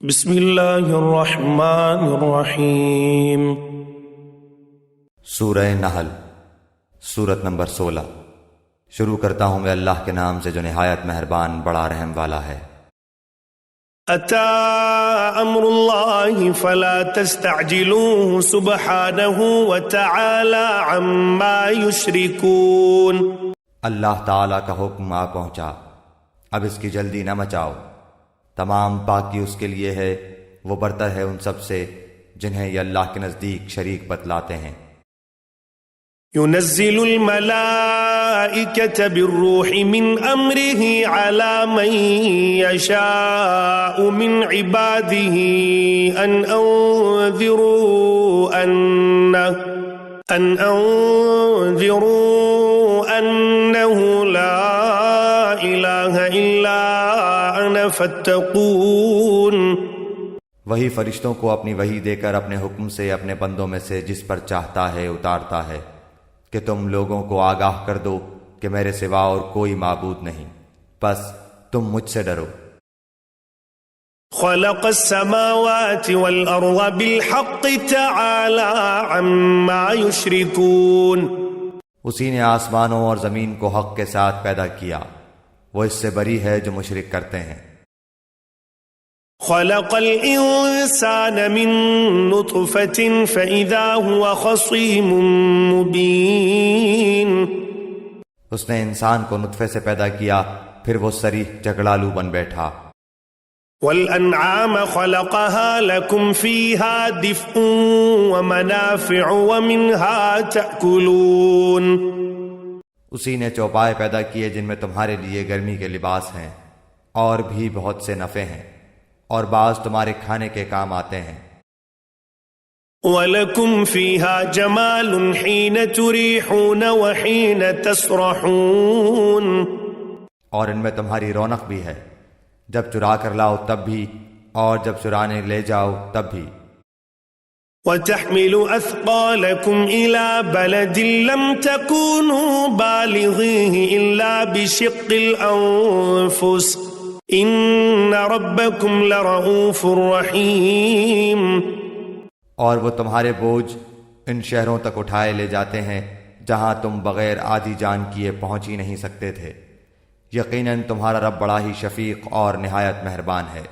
بسم اللہ الرحمن الرحیم۔ سورہ نحل، سورت نمبر 16۔ شروع کرتا ہوں میں اللہ کے نام سے جو نہایت مہربان بڑا رحم والا ہے۔ اتا امر اللہ فلا تستعجلوه سبحانہ وتعالی عما یشرکون۔ اللہ تعالیٰ کا حکم آ پہنچا، اب اس کی جلدی نہ مچاؤ، تمام پاکی اس کے لیے ہے، وہ برتر ہے ان سب سے جنہیں یہ اللہ کے نزدیک شریک بتلاتے ہیں۔ ينزل الملائكة بالروح من أمره على من يشاء من عباده أن أنذروا أنه لا إله إلا أنا فاتقون۔ وہی فرشتوں کو اپنی وحی دے کر اپنے حکم سے اپنے بندوں میں سے جس پر چاہتا ہے اتارتا ہے کہ تم لوگوں کو آگاہ کر دو کہ میرے سوا اور کوئی معبود نہیں، بس تم مجھ سے ڈرو۔ خلق السماوات والأرض بالحق تعالى عما يشركون۔ اسی نے آسمانوں اور زمین کو حق کے ساتھ پیدا کیا، وہ اس سے بری ہے جو مشرک کرتے ہیں۔ خلق الانسان من نطفة فإذا هو خصيم مبين۔ اس نے انسان کو نطفے سے پیدا کیا، پھر وہ صریح جھگڑالو بن بیٹھا۔ والانعام خلقها لكم فيها دفء ومنافع ومنها تأكلون۔ اسی نے چوپائے پیدا کیے جن میں تمہارے لیے گرمی کے لباس ہیں اور بھی بہت سے نفع ہیں، اور بعض تمہارے کھانے کے کام آتے ہیں۔ وَلَكُمْ فِيهَا جَمَالٌ حِينَ تُرِيحُونَ وَحِينَ تَسْرَحُونَ۔ اور ان میں تمہاری رونق بھی ہے، جب چرا کر لاؤ تب بھی، اور جب چرانے لے جاؤ تب بھی۔ وَتَحْمِلُ أَثْقَالَكُمْ إِلَى بَلَدٍ لَمْ تَكُونُوا بَالِغِيهِ إِلَّا بِشِقِّ الْأَنفُسِ ان ربکم لرؤوف رحیم۔ اور وہ تمہارے بوجھ ان شہروں تک اٹھائے لے جاتے ہیں جہاں تم بغیر آدھی جان کیے پہنچ ہی نہیں سکتے تھے، یقیناً تمہارا رب بڑا ہی شفیق اور نہایت مہربان ہے۔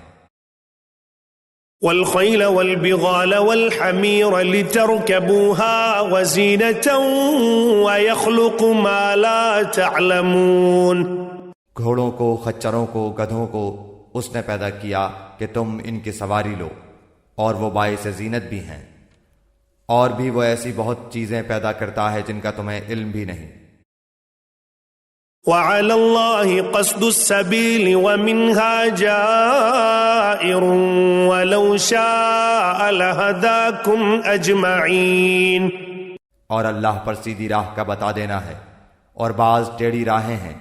والخیل والبغال والحمیر لترکبوها وزینة ویخلق ما لا تعلمون۔ گھوڑوں کو، خچروں کو، گدھوں کو اس نے پیدا کیا کہ تم ان کی سواری لو، اور وہ باعث زینت بھی ہیں، اور بھی وہ ایسی بہت چیزیں پیدا کرتا ہے جن کا تمہیں علم بھی نہیں۔ وَعَلَى اللَّهِ قَصْدُ السَّبِيلِ وَمِنْهَا جَائِرٌ وَلَوْ شَاءَ لَهَدَاكُمْ أَجْمَعِينَ۔ اور اللہ پر سیدھی راہ کا بتا دینا ہے، اور بعض ٹیڑھی راہیں ہیں،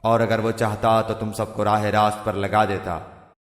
اور اگر وہ چاہتا تو تم سب کو راہ راست پر لگا دیتا۔